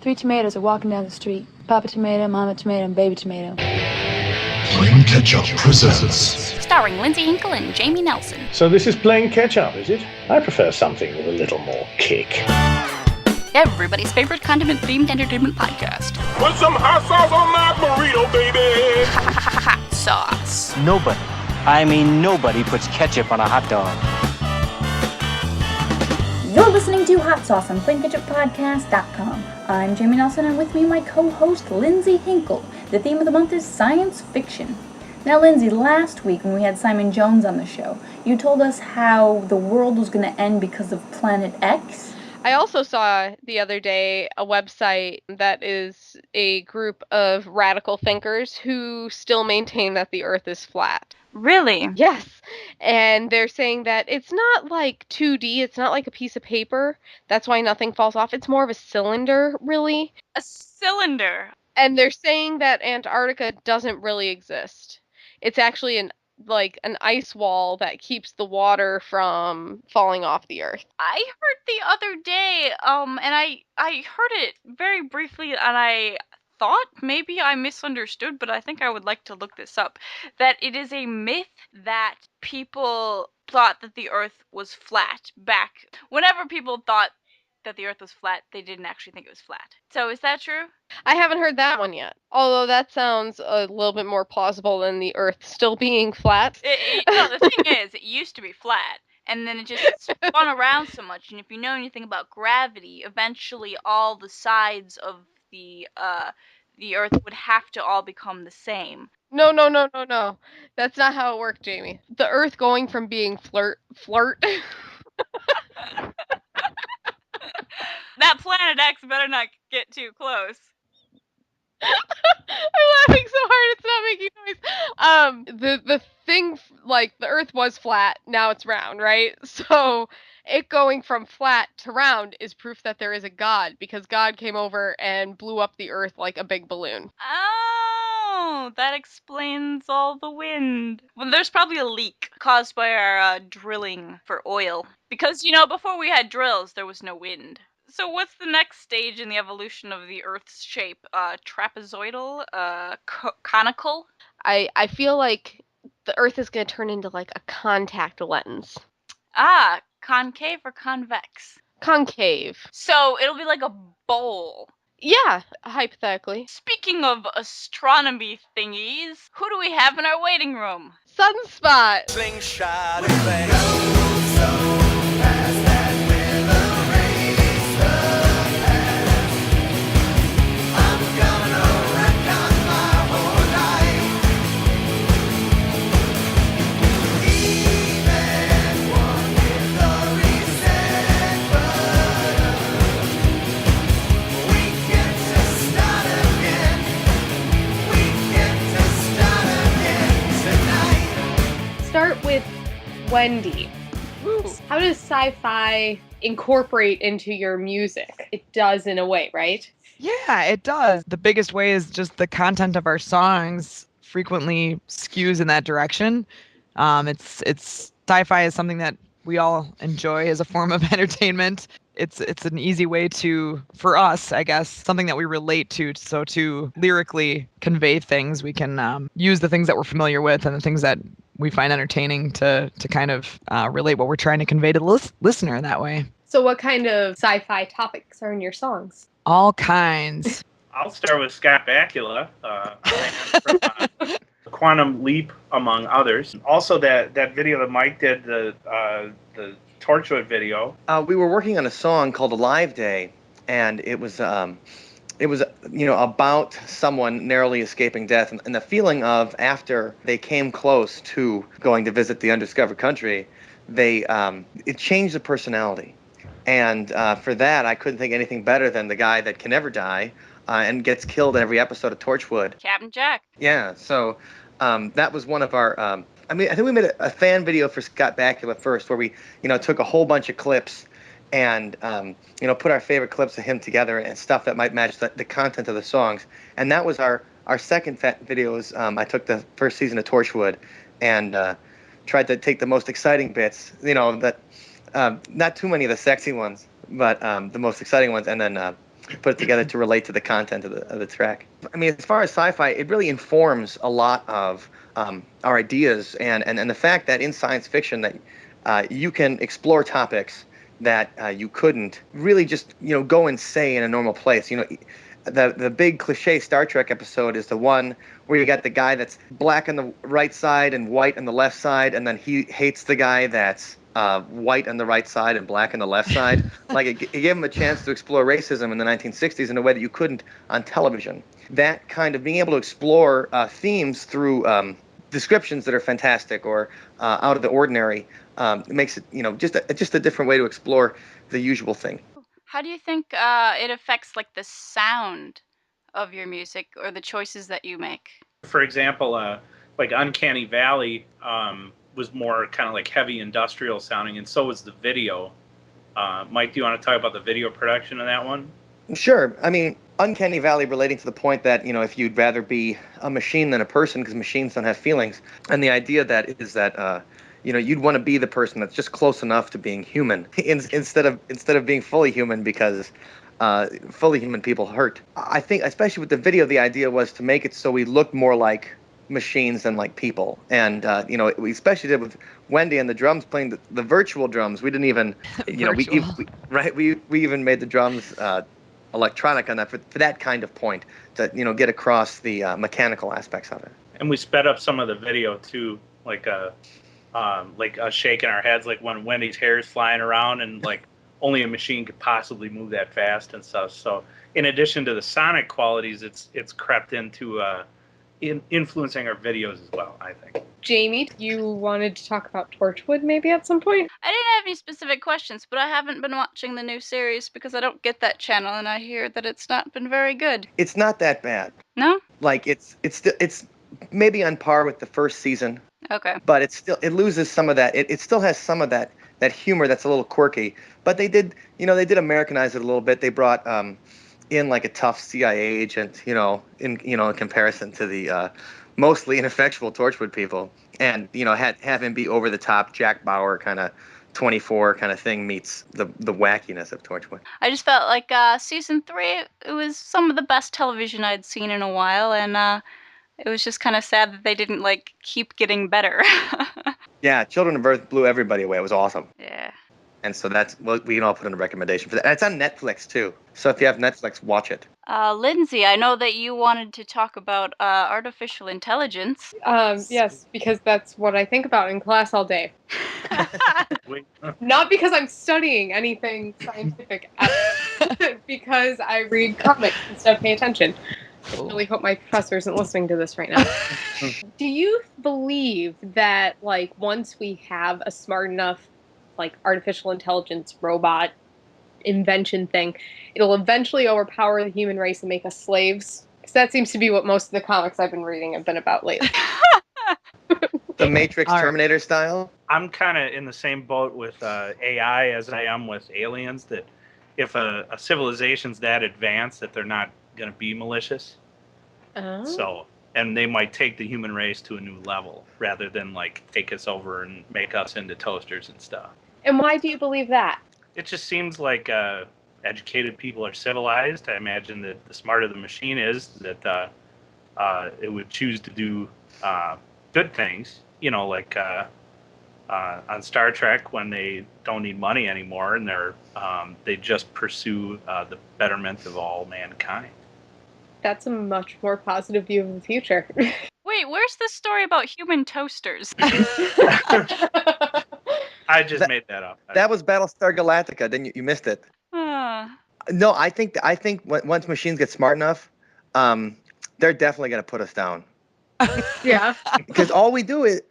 Three tomatoes are walking down the street. Papa tomato, mama tomato, and baby tomato. Playing Catch-Up presents. Starring Lindsay Hinkle and Jamie Nelson. So this is Playing Catch-Up, is it? I prefer something with a little more kick. Everybody's favorite condiment-themed entertainment podcast. Put some hot sauce on my burrito, baby! Hot sauce. Nobody puts ketchup on a hot dog. You're listening to Hot Sauce on PlayingKetchupPodcast.com. I'm Jamie Nelson, and with me my co-host Lindsay Hinkle. The theme of the month is science fiction. Now, Lindsay, last week when we had Simon Jones on the show, you told us how the world was going to end because of Planet X. I also saw the other day a website that is a group of radical thinkers who still maintain that the Earth is flat. Really? Yes. And they're saying that it's not like 2D, it's not like a piece of paper. That's why nothing falls off. It's more of a cylinder, really. A cylinder? And they're saying that Antarctica doesn't really exist. It's actually an ice wall that keeps the water from falling off the Earth. I heard the other day, and I heard it very briefly, and I thought maybe I misunderstood, but I think I would like to look this up, that it is a myth that people thought that the Earth was flat back. Whenever people thought that the Earth was flat, they didn't actually think it was flat. So is that true? I haven't heard that one yet. Although that sounds a little bit more plausible than the Earth still being flat. No, the thing is, it used to be flat, and then it just spun around so much. And if you know anything about gravity, eventually all the sides of the Earth would have to all become the same. No. That's not how it worked, Jamie. The Earth going from being flirt. That Planet X better not get too close. I'm laughing so hard it's not making noise. The thing, like, the Earth was flat, now it's round, right? So it going from flat to round is proof that there is a God, because God came over and blew up the Earth like a big balloon. Oh, that explains all the wind. Well, there's probably a leak caused by our drilling for oil. Because, before we had drills, there was no wind. So what's the next stage in the evolution of the Earth's shape? Trapezoidal? Conical? I feel like the Earth is going to turn into like a contact lens. Ah, concave or convex? Concave. So it'll be like a bowl. Yeah, hypothetically. Speaking of astronomy thingies, who do we have in our waiting room? Sunspot! Slingshot effect. Start with Wendy. Ooh. How does sci-fi incorporate into your music? It does in a way, right? Yeah, it does. The biggest way is just the content of our songs frequently skews in that direction. It's sci-fi is something that we all enjoy as a form of entertainment. It's an easy way for us, I guess, something that we relate to. So to lyrically convey things, we can use the things that we're familiar with and the things that we find entertaining to kind of relate what we're trying to convey to the listener that way. So what kind of sci-fi topics are in your songs? All kinds. I'll start with Scott Bakula, from Quantum Leap, among others. Also, that video that Mike did, the Torchwood video. We were working on a song called Alive Day, and it was about someone narrowly escaping death, and the feeling of after they came close to going to visit the undiscovered country, it changed the personality. And for that, I couldn't think anything better than the guy that can never die and gets killed in every episode of Torchwood. Captain Jack. Yeah, so that was one of our... I think we made a fan video for Scott Bakula first, where we, took a whole bunch of clips and, put our favorite clips of him together and stuff that might match the content of the songs. And that was our second video. I took the first season of Torchwood and tried to take the most exciting bits, not too many of the sexy ones, but the most exciting ones, and then put it together to relate to the content of the track. I mean, as far as sci-fi, it really informs a lot of our ideas, and the fact that in science fiction that you can explore topics that you couldn't really just go and say in a normal place. The big cliche Star Trek episode is the one where you got the guy that's black on the right side and white on the left side, and then he hates the guy that's white on the right side and black on the left side. Like it gave him a chance to explore racism in the 1960s in a way that you couldn't on television. That kind of being able to explore themes through descriptions that are fantastic or out of the ordinary makes it just a different way to explore the usual thing. How do you think it affects like the sound of your music or the choices that you make? For example, like Uncanny Valley was more kind of like heavy industrial sounding, and so was the video. Mike, do you want to talk about the video production of that one? Sure. I mean, Uncanny Valley relating to the point that, if you'd rather be a machine than a person because machines don't have feelings. And the idea that is that, you'd want to be the person that's just close enough to being human instead of being fully human because fully human people hurt. I think, especially with the video, the idea was to make it so we look more like machines than like people. And, we especially did with Wendy and the drums playing the virtual drums. We didn't even, we even made the drums electronic on that for that kind of point to get across the mechanical aspects of it. And we sped up some of the video too, like shaking our heads, like when Wendy's hair is flying around and like only a machine could possibly move that fast and stuff. So in addition to the sonic qualities, it's crept into influencing our videos as well, I think. Jamie, you wanted to talk about Torchwood maybe at some point? I didn't have any specific questions, but I haven't been watching the new series because I don't get that channel, and I hear that it's not been very good. It's not that bad. No? Like it's maybe on par with the first season. Okay. But it loses some of that. It still has some of that humor that's a little quirky. But they did Americanize it a little bit. They brought in like a tough CIA agent, in comparison to the mostly ineffectual Torchwood people, and have him be over the top Jack Bauer kind of 24 kind of thing meets the wackiness of Torchwood. I just felt like season 3, it was some of the best television I'd seen in a while, and it was just kind of sad that they didn't like keep getting better. Yeah, Children of Earth blew everybody away. It was awesome. Yeah. And so we can all put in a recommendation for that. And it's on Netflix too. So if you have Netflix, watch it. Lindsay, I know that you wanted to talk about artificial intelligence. Yes, because that's what I think about in class all day. Not because I'm studying anything scientific, because I read comics instead of paying attention. I really hope my professor isn't listening to this right now. Do you believe that, like, once we have a smart enough, like, artificial intelligence robot invention thing, it'll eventually overpower the human race and make us slaves? Because that seems to be what most of the comics I've been reading have been about lately. The Matrix Terminator style? I'm kind of in the same boat with AI as I am with aliens, that if a civilization's that advanced that they're not going to be malicious. Oh. So, and they might take the human race to a new level rather than like take us over and make us into toasters and stuff. And why do you believe that? It just seems like educated people are civilized. I imagine that the smarter the machine is, that it would choose to do good things, like on Star Trek when they don't need money anymore and they just pursue the betterment of all mankind. That's a much more positive view of the future. Wait, where's the story about human toasters? I just made that up. That was Battlestar Galactica. Then you missed it. No, I think once machines get smart enough, they're definitely going to put us down. Yeah. Because all we do is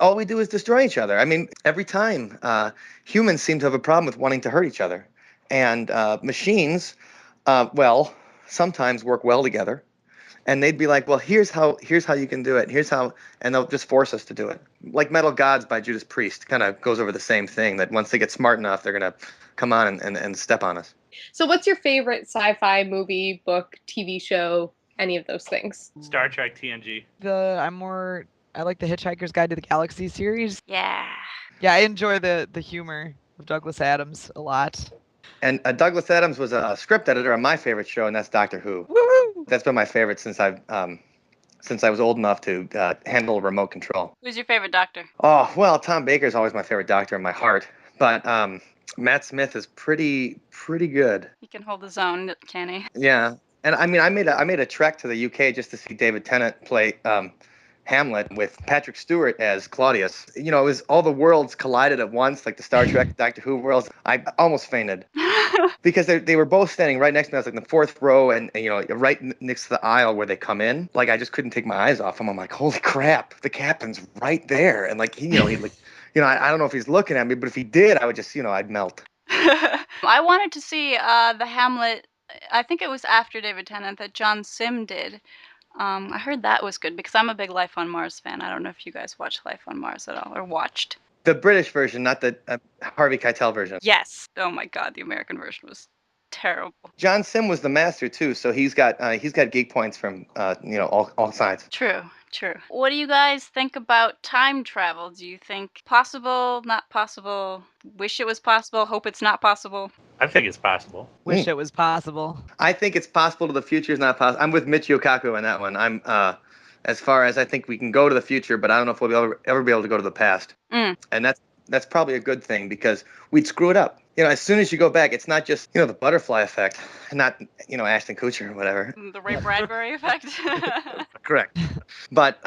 destroy each other. I mean, every time humans seem to have a problem with wanting to hurt each other, and machines, sometimes work well together. And they'd be like, well, here's how you can do it. And they'll just force us to do it. Like Metal Gods by Judas Priest kind of goes over the same thing, that once they get smart enough, they're going to come on and step on us. So what's your favorite sci-fi movie, book, TV show, any of those things? Star Trek, TNG. I like the Hitchhiker's Guide to the Galaxy series. Yeah. Yeah, I enjoy the humor of Douglas Adams a lot. And Douglas Adams was a script editor on my favorite show, and that's Doctor Who. Woo! That's been my favorite since I was old enough to handle a remote control. Who's your favorite Doctor? Oh, well, Tom Baker's always my favorite Doctor in my heart, but Matt Smith is pretty good. He can hold his own, can he? Yeah, and I mean, I made a trek to the UK just to see David Tennant play Hamlet with Patrick Stewart as Claudius. You know, it was all the worlds collided at once, like the Star Trek, Doctor Who worlds. I almost fainted because they were both standing right next to me. I was like in the fourth row, and you know, right next to the aisle where they come in. Like I just couldn't take my eyes off him. I'm like, holy crap, the captain's right there, and like he like, I don't know if he's looking at me, but if he did, I would just, I'd melt. I wanted to see the Hamlet. I think it was after David Tennant that John Sim did. I heard that was good because I'm a big Life on Mars fan. I don't know if you guys watched Life on Mars at all or watched. The British version, not the Harvey Keitel version. Yes. Oh my God, the American version was terrible. John Sim was the master too, so he's got geek points from all sides. True. What do you guys think about time travel? Do you think possible, not possible? Wish it was possible, hope it's not possible? I think it's possible. Wish it was possible. I think it's possible to the future is not possible. I'm with Michio Kaku on that one. I'm as far as I think we can go to the future, but I don't know if we'll ever be able to go to the past. And that's probably a good thing because we'd screw it up. As soon as you go back, it's not just, the butterfly effect, not, Ashton Kutcher or whatever. The Ray Bradbury effect. Correct. But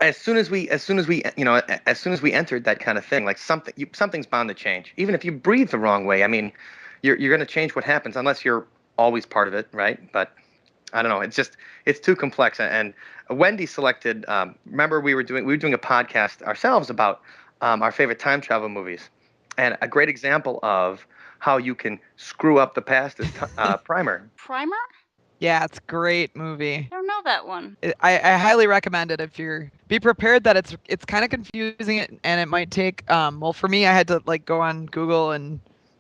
as soon as we entered that kind of thing, like something's bound to change. Even if you breathe the wrong way, I mean, you're going to change what happens unless you're always part of it, right? But I don't know. It's too complex. And Wendy selected. Remember, we were doing a podcast ourselves about our favorite time travel movies, and a great example of how you can screw up the past is Primer. Primer? Yeah, it's a great movie. I don't know that one. I highly recommend it if you're. Be prepared that it's kind of confusing and it might take. Well, for me, I had to go on Google and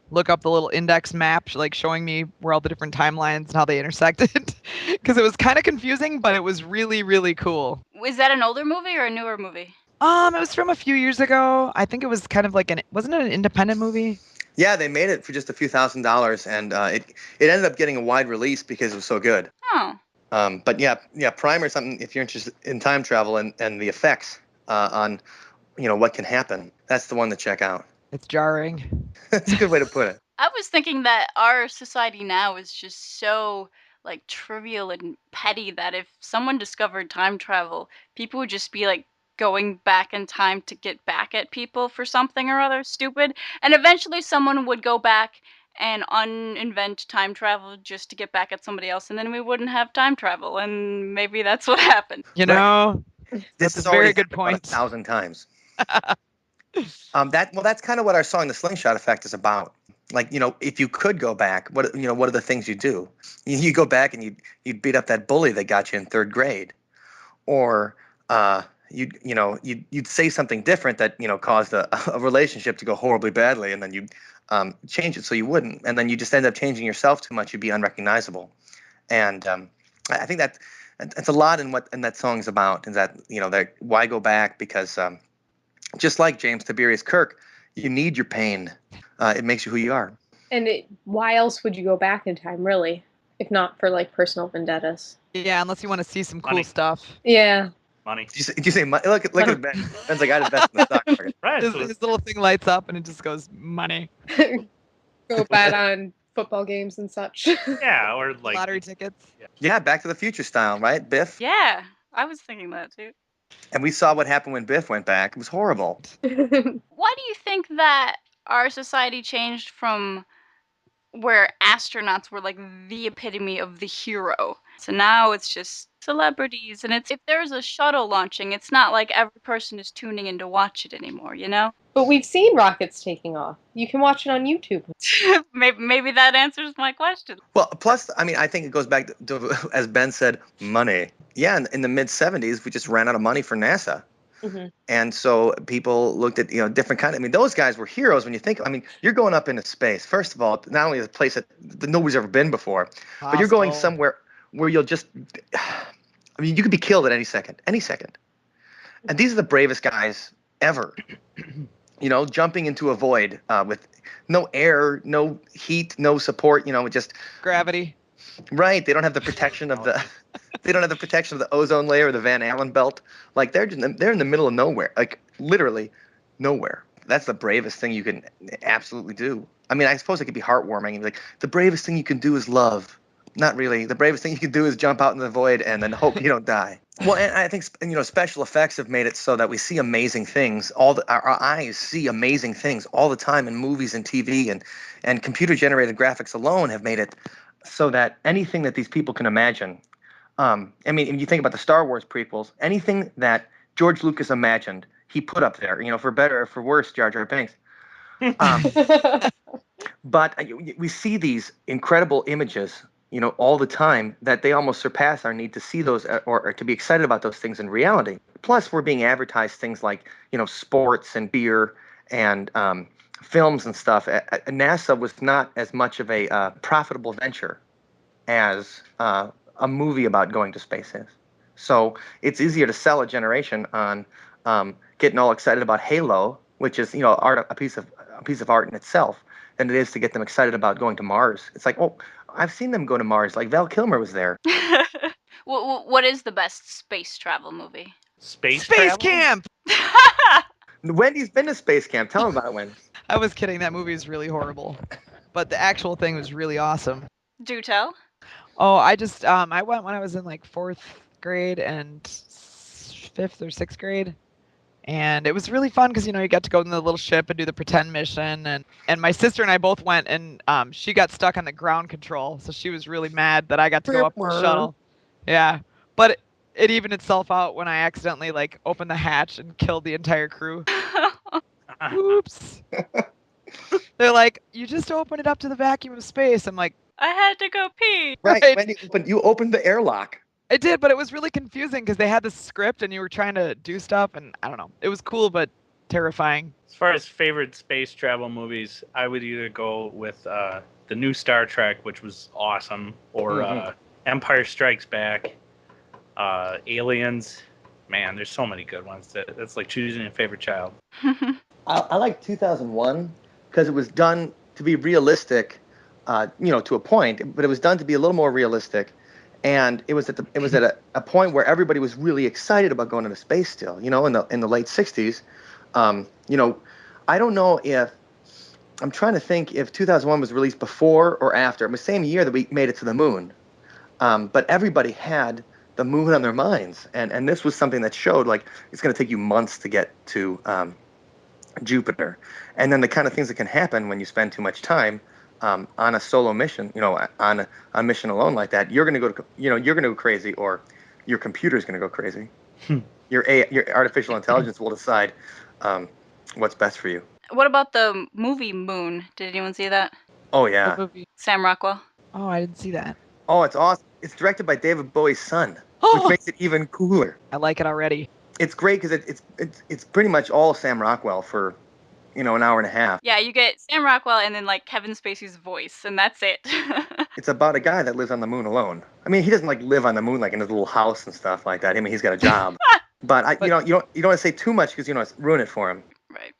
look up the little index map, showing me where all the different timelines and how they intersected, because it was kind of confusing, but it was really, really cool. Was that an older movie or a newer movie? It was from a few years ago. I think it was kind of wasn't it an independent movie? Yeah, they made it for just a few $1,000s, and it ended up getting a wide release because it was so good. Oh. But yeah, Primer is something if you're interested in time travel and the effects on, what can happen. That's the one to check out. It's jarring. That's a good way to put it. I was thinking that our society now is just so trivial and petty that if someone discovered time travel, people would just be going back in time to get back at people for something or other stupid, and eventually someone would go back and uninvent time travel just to get back at somebody else, and then we wouldn't have time travel, and maybe that's what happened. That's a very good point. 1,000 times. That's kind of what our song, The Slingshot Effect, is about. If you could go back, what are the things you do? You go back and you'd beat up that bully that got you in third grade, or you'd say something different that caused a relationship to go horribly badly, and then you change it so you wouldn't, and then you just end up changing yourself too much, you'd be unrecognizable. And I think that's a lot in what that song's about, is that why go back, because just like James Tiberius Kirk, you need your pain. It makes you who you are. And why else would you go back in time, really, if not for personal vendettas? Yeah, unless you want to see some cool stuff. Yeah. Money. Did you say money? Look at Ben. Ben's like, I'd invest in the stock market. Right. His little thing lights up and it just goes, money. Go bet on football games and such. Yeah, or lottery tickets. Yeah, Back to the Future style, right? Biff? Yeah, I was thinking that too. And we saw what happened when Biff went back. It was horrible. Why do you think that our society changed from where astronauts were the epitome of the hero? So now it's just celebrities, and if there's a shuttle launching, it's not like every person is tuning in to watch it anymore, But we've seen rockets taking off. You can watch it on YouTube. maybe that answers my question. Well, plus, I think it goes back to, as Ben said, money. Yeah, in the mid-'70s, we just ran out of money for NASA. Mm-hmm. And so people looked at, different kind of, those guys were heroes when you think, you're going up into space. First of all, not only a place that nobody's ever been before, but you're going somewhere where you'll just, you could be killed at any second. And these are the bravest guys ever. jumping into a void with no air, no heat, no support, just Gravity. Right. They don't have the protection of the they don't have the protection of the ozone layer or the Van Allen belt. Like they're in the middle of nowhere. Like literally nowhere. That's the bravest thing you can absolutely do. I mean, I suppose it could be heartwarming. Like the bravest thing you can do is love. Not really. The bravest thing you can do is jump out in the void and then hope you don't die. Well, and I think special effects have made it so that we see amazing things. Our eyes see amazing things all the time in movies and TV, and computer generated graphics alone have made it so that anything that these people can imagine. I mean, if you think about the Star Wars prequels, anything that George Lucas imagined, he put up there. For better or for worse, Jar Jar Binks. But we see these incredible images, all the time, that they almost surpass our need to see those or to be excited about those things in reality. Plus, we're being advertised things like, sports and beer and films and stuff. NASA was not as much of a profitable venture as a movie about going to space is. So it's easier to sell a generation on getting all excited about Halo, which is a piece of art in itself, than it is to get them excited about going to Mars. It's like, oh, I've seen them go to Mars. Like Val Kilmer was there. What is the best space travel movie? Space Camp. Wendy's been to Space Camp. Tell him about it, Wendy. I was kidding. That movie is really horrible, but the actual thing was really awesome. Do tell. Oh, I just I went when I was in like 4th grade and 5th or 6th grade, and it was really fun because you got to go in the little ship and do the pretend mission, and my sister and I both went, and she got stuck on the ground control, so she was really mad that I got to go up the shuttle. Yeah, but it evened itself out when I accidentally opened the hatch and killed the entire crew. Oops. They're like, you just opened it up to the vacuum of space. I'm like, I had to go pee. Right. When you opened the airlock. I did, but it was really confusing because they had this script and you were trying to do stuff, and I don't know. It was cool, but terrifying. As far as favorite space travel movies, I would either go with the new Star Trek, which was awesome, or Empire Strikes Back, Aliens. Man, there's so many good ones. That's like choosing a favorite child. I like 2001 because it was done to be realistic, to a point, but it was done to be a little more realistic, and it was at a point where everybody was really excited about going into space still. In the late 60s. I don't know if I'm trying to think if 2001 was released before or after. It was the same year that we made it to the moon, but everybody had the moon on their minds, and this was something that showed it's going to take you months to get to Jupiter, and then the kind of things that can happen when you spend too much time on a solo mission, on a mission alone like that. You're going to go crazy, or your computer's going to go crazy. Your artificial intelligence will decide what's best for you. What about the movie Moon? Did anyone see that? Oh yeah. What movie? Sam Rockwell. Oh, I didn't see that. Oh, it's awesome. It's directed by David Bowie's son, which makes it even cooler. I like it already. It's great because it's pretty much all Sam Rockwell for an hour and a half. Yeah, you get Sam Rockwell and then Kevin Spacey's voice, and that's it. It's about a guy that lives on the moon alone. I mean, he doesn't live on the moon in his little house and stuff like that. I mean, he's got a job. But you don't want to say too much because it's ruin it for him. Right.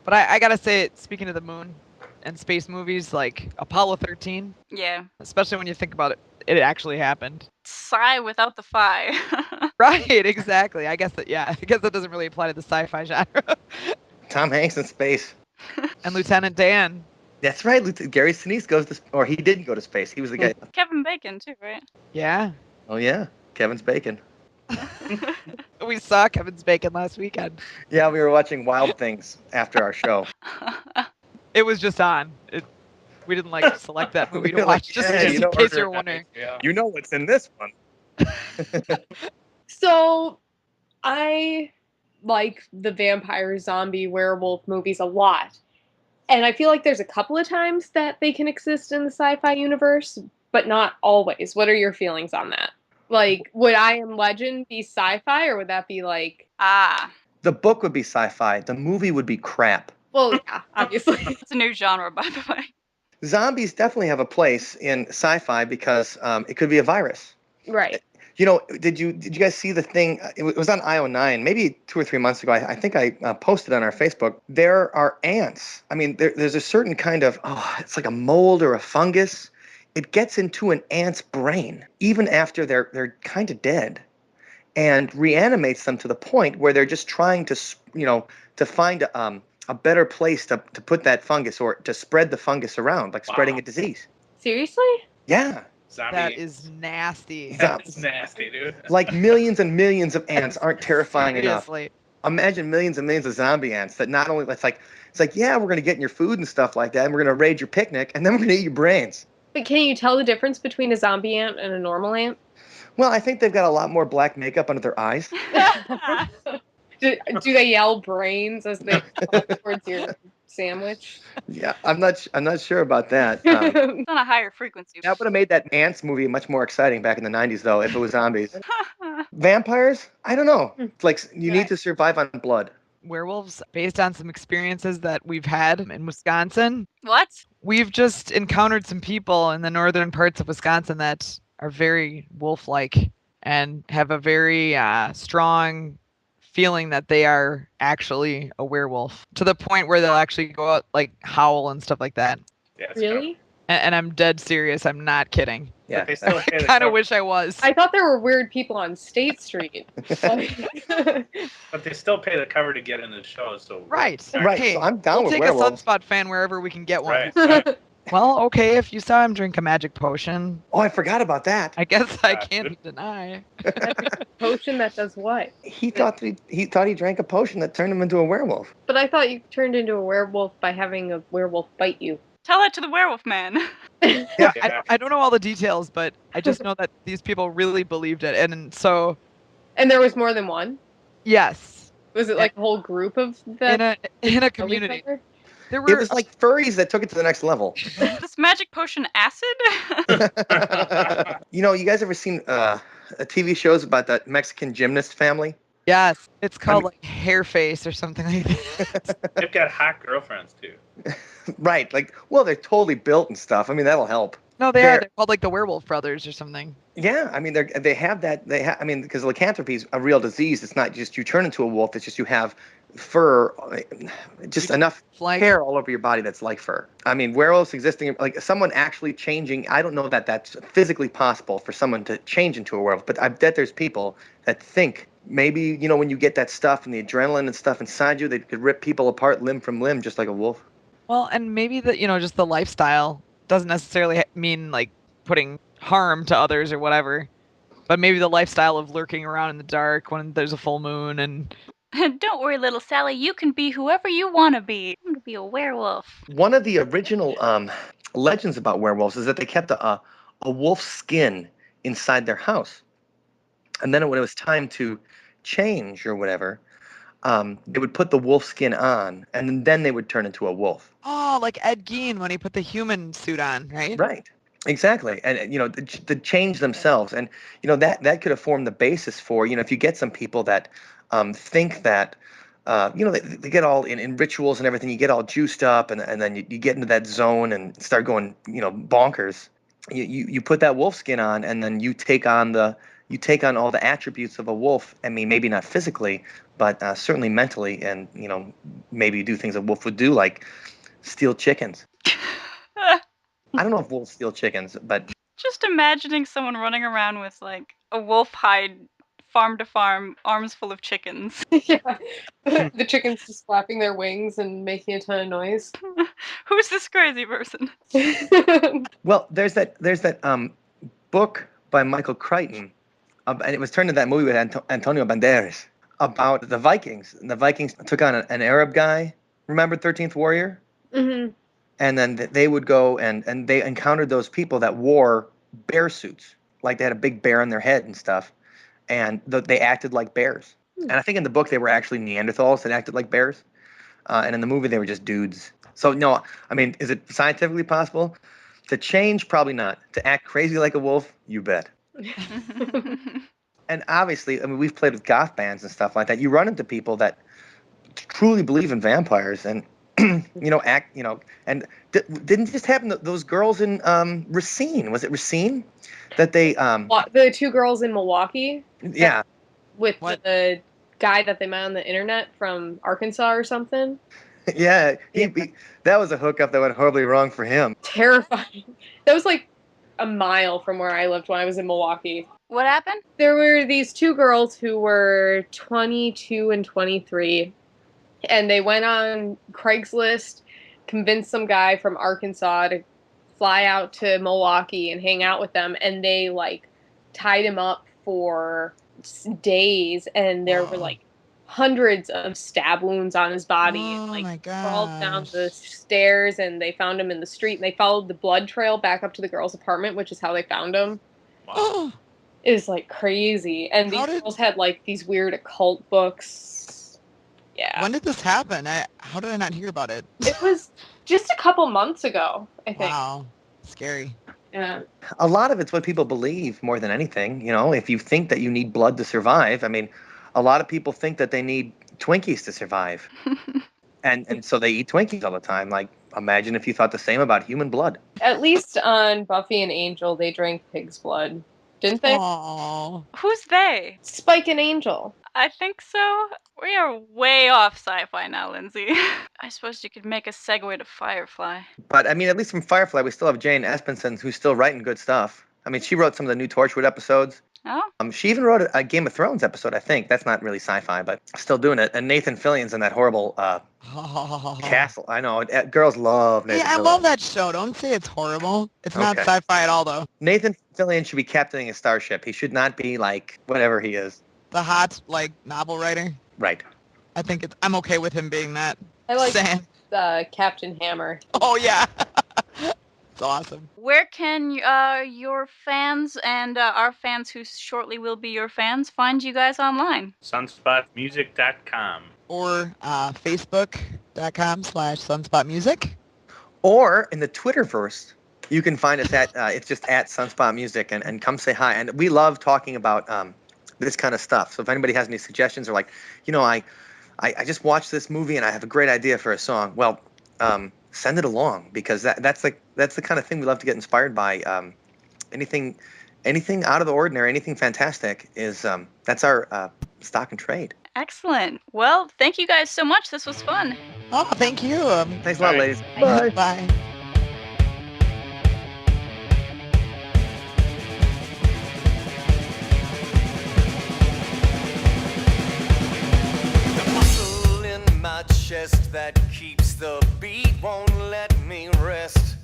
But I gotta say, speaking of the moon and space movies, like Apollo 13. Yeah. Especially when you think about it, it actually happened. Sci without the fi. Right, exactly. I guess that doesn't really apply to the sci-fi genre. Tom Hanks in space. And Lieutenant Dan. That's right. Gary Sinise he didn't go to space. He was the guy. Kevin Bacon too, right? Yeah. Oh yeah, Kevin's Bacon. We saw Kevin's Bacon last weekend. Yeah, we were watching Wild Things after our show. It was just on. We didn't select that movie to watch, just in case you were wondering. Yeah. You know what's in this one. So, I like the vampire, zombie, werewolf movies a lot. And I feel like there's a couple of times that they can exist in the sci-fi universe, but not always. What are your feelings on that? Would I Am Legend be sci-fi, or would that be The book would be sci-fi. The movie would be crap. Well, yeah, obviously. It's a new genre, by the way. Zombies definitely have a place in sci-fi because it could be a virus. Right. You know, did you guys see the thing? It was on IO9, maybe 2 or 3 months ago. I think I posted on our Facebook. There are ants. I mean, there's a certain kind of, it's like a mold or a fungus. It gets into an ant's brain, even after they're kind of dead, and reanimates them to the point where they're just trying to, to find a better place to put that fungus or to spread the fungus around, like spreading a disease. Seriously? Yeah. Zombie. That is nasty. That's nasty, dude. Like millions and millions of ants aren't terrifying enough. Seriously. Imagine millions and millions of zombie ants that not only it's like yeah, we're gonna get in your food and stuff like that, and we're gonna raid your picnic, and then we're gonna eat your brains. But can you tell the difference between a zombie ant and a normal ant? Well, I think they've got a lot more black makeup under their eyes. Do they yell brains as they fall towards your sandwich? Yeah, I'm not sure about that. It's on a higher frequency. That would have made that Ants movie much more exciting back in the 90s, though, if it was zombies. Vampires? I don't know. It's like you need to survive on blood. Werewolves, based on some experiences that we've had in Wisconsin. What? We've just encountered some people in the northern parts of Wisconsin that are very wolf-like and have a very strong feeling that they are actually a werewolf, to the point where they'll actually go out, like, howl and stuff like that. Yeah, Really? And I'm dead serious. I'm not kidding. Yeah. They still I pay the kind of cover- wish I was. I thought there were weird people on State Street. But they still pay the cover to get in the show, so Right. Right, Hey, so I'm down we'll with take werewolves. a Sunspot fan wherever we can get one. Right. Well, okay, if you saw him drink a magic potion, Oh, I forgot about that. I guess I can't deny. Potion that does what? He thought he drank a potion that turned him into a werewolf. But I thought you turned into a werewolf by having a werewolf bite you. Tell that to the werewolf man. Yeah. I don't know all the details, but I just know that these people really believed it. And so, And there was more than one? yes, Was it like a whole group of them? in a community. There It were was like furries that took it to the next level. This magic potion acid? You know, you guys ever seen TV shows about that Mexican gymnast family? yes, it's called like Hairface or something like that. They've got hot girlfriends too. Right. Like, well, they're totally built and stuff. I mean, that'll help. No, they're called like the Werewolf Brothers or something. Yeah, I mean, they have that. I mean, because lycanthropy is a real disease. It's not just you turn into a wolf. It's just you have fur, just enough hair all over your body that's like fur. I mean, werewolves existing, like someone actually changing. I don't know that that's physically possible for someone to change into a werewolf, but I bet there's people that think maybe, you know, when you get that stuff and the adrenaline and stuff inside you, they could rip people apart limb from limb just like a wolf. Well, and maybe just the lifestyle doesn't necessarily mean like putting harm to others or whatever, but maybe the lifestyle of lurking around in the dark when there's a full moon and. Don't worry, little Sally. You can be whoever you want to be. I'm going to be a werewolf. One of the original legends about werewolves is that they kept a wolf's skin inside their house. And then when it was time to change or whatever, they would put the wolf skin on, and then they would turn into a wolf. Oh, like Ed Gein when he put the human suit on, right? Right. Exactly. And, you know, the change themselves. And, you know, that could have formed the basis for, you know, if you get some people that think that, you know, they get all in rituals and everything, you get all juiced up and then you get into that zone and start going, you know, bonkers. You put that wolf skin on and then you take on all the attributes of a wolf. I mean, maybe not physically, but certainly mentally, and, you know, maybe you do things a wolf would do, like steal chickens. I don't know if wolves steal chickens, but Just imagining someone running around with like a wolf hide farm to farm, arms full of chickens. Yeah. The chickens just flapping their wings and making a ton of noise. Who's this crazy person? well, there's that book by Michael Crichton, and it was turned into that movie with Antonio Banderas about the Vikings. And the Vikings took on an Arab guy. Remember 13th Warrior? Mm-hmm. And then they would go and they encountered those people that wore bear suits, like they had a big bear on their head and stuff, and they acted like bears. And I think in the book they were actually Neanderthals that acted like bears, and in the movie they were just dudes. So no, I mean, is it scientifically possible to change? Probably not. To act crazy like a wolf, you bet. And obviously, I mean, we've played with goth bands and stuff like that. You run into people that truly believe in vampires, and and didn't just happen that those girls in Racine, was it Racine, that they the two girls in Milwaukee. Yeah. With the guy that they met on the internet from Arkansas or something. Yeah, that was a hookup that went horribly wrong for him. Terrifying. That was like a mile from where I lived when I was in Milwaukee. What happened? There were these two girls who were 22 and 23, and they went on Craigslist, convinced some guy from Arkansas to fly out to Milwaukee and hang out with them, and they like tied him up for days, and there were like hundreds of stab wounds on his body, and like crawled down the stairs, and they found him in the street, and they followed the blood trail back up to the girl's apartment, which is how they found him. Wow. It was like crazy. And these girls had like these weird occult books. Yeah. When did this happen? How did I not hear about it? It was just a couple months ago, I think. Wow. Scary. Yeah. A lot of it's what people believe more than anything. If you think that you need blood to survive, I mean, a lot of people think that they need Twinkies to survive. and so they eat Twinkies all the time. Like, imagine if you thought the same about human blood. At least on Buffy and Angel, they drank pig's blood. Didn't they? Aww. Who's they? Spike and Angel. I think so. We are way off sci-fi now, Lindsay. I suppose you could make a segue to Firefly. But, I mean, at least from Firefly, we still have Jane Espenson, who's still writing good stuff. I mean, she wrote some of the new Torchwood episodes. Oh? She even wrote a Game of Thrones episode, I think. That's not really sci-fi, but still doing it. And Nathan Fillion's in that horrible castle. I know. Girls love Nathan Fillion. I love that show. Don't say it's horrible. It's not sci-fi at all, though. Nathan Fillion should be captaining a starship. He should not be, like, whatever he is. The hot, like, novel writer? Right. I think I'm okay with him being that. I like Captain Hammer. Oh, yeah. It's awesome. Where can your fans and our fans who shortly will be your fans find you guys online? Sunspotmusic.com. Or Facebook.com/sunspotmusic. Or in the Twitterverse, you can find us at, it's just at Sunspot Music, and come say hi. And we love talking about this kind of stuff. So if anybody has any suggestions or like, I just watched this movie and I have a great idea for a song. Well, send it along, because that's the kind of thing we love to get inspired by. Anything out of the ordinary, anything fantastic is that's our stock and trade. Excellent. Well, thank you guys so much. This was fun. Oh, thank you. Thanks a lot, ladies. Bye. Bye. My chest that keeps the beat won't let me rest.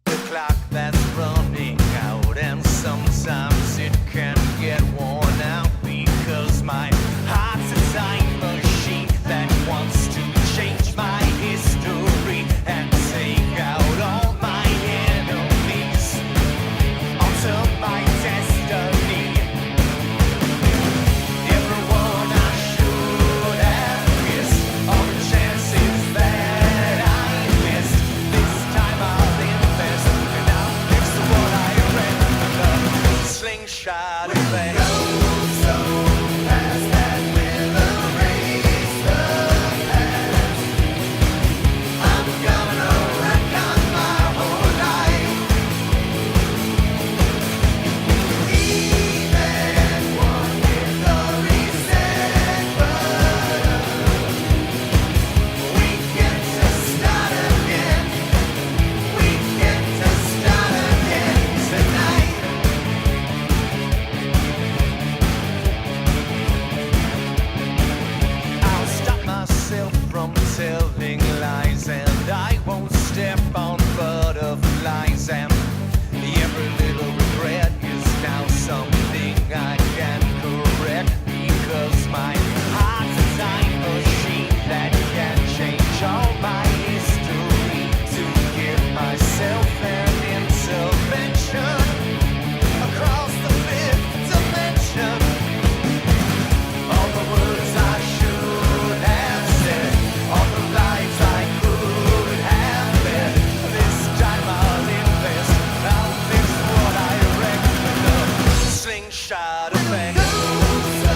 The clock that's running out, and sometimes it can get worn out, because my heart's a time machine that wants to change my history and take out all my enemies, alter my destiny. Everyone I should have kissed, all the chances that I missed. This time I'll invest, and I'll fix what I read. The slingshot effect. So fast that we'll erase the past. I'm gonna wreck on my whole life. Even one with the reset button. We get to start again. We get to start again tonight. I'll stop myself from telling lies, and I won't step on butterflies, and every little regret is now something I can correct, because my heart's a time machine that can change all my history, to give myself an intervention across the fifth dimension. All the words I should have said, all the lies I could have led. This time I'll invest, I'll fix what I wrecked. The slingshot effect. So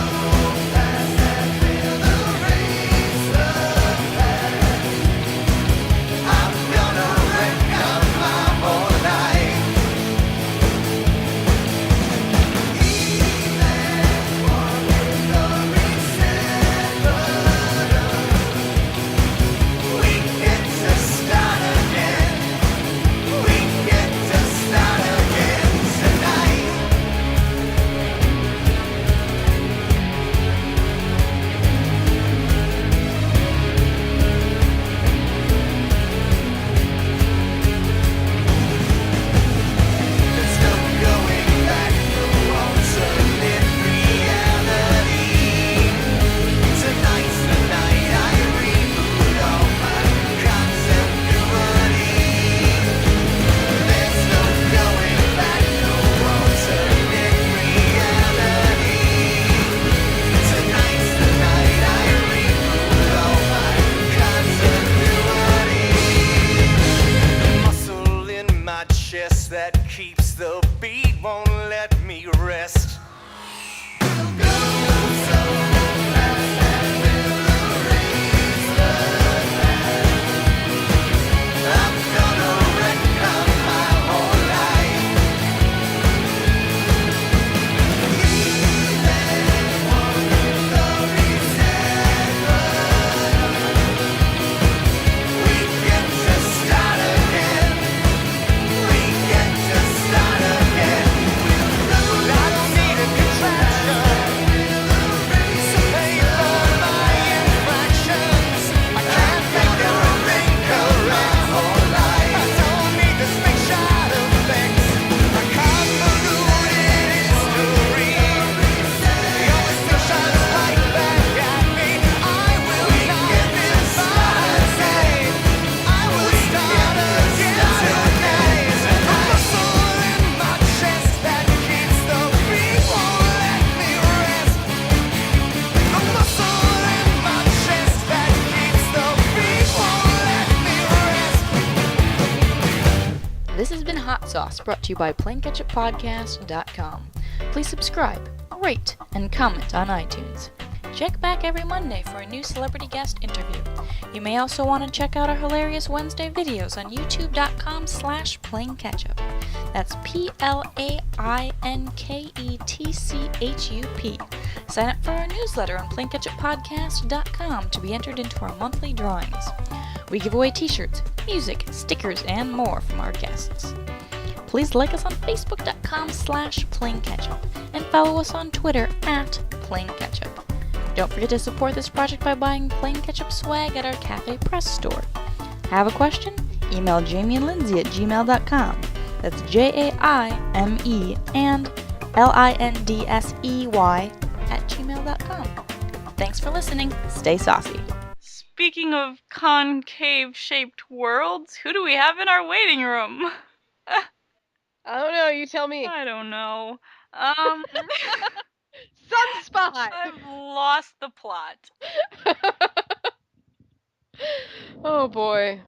fast that we'll erase the past. Sauce, brought to you by PlainKetchupPodcast.com. Please subscribe, rate, and comment on iTunes. Check back every Monday for a new celebrity guest interview. You may also want to check out our hilarious Wednesday videos on youtube.com/PlainKetchup. That's PLAINKETCHUP. Sign up for our newsletter on PlainKetchupPodcast.com to be entered into our monthly drawings. We give away t-shirts, music, stickers, and more from our guests. Please like us on Facebook.com/PlainKetchup and follow us on Twitter @PlainKetchup. Don't forget to support this project by buying Plain Ketchup swag at our Cafe Press store. Have a question? Email Jamie and Lindsay at gmail.com. That's JAIME and LINDSEY @gmail.com. Thanks for listening. Stay saucy. Speaking of concave-shaped worlds, who do we have in our waiting room? I don't know. You tell me. I don't know. Sunspot. I've lost the plot. Oh boy.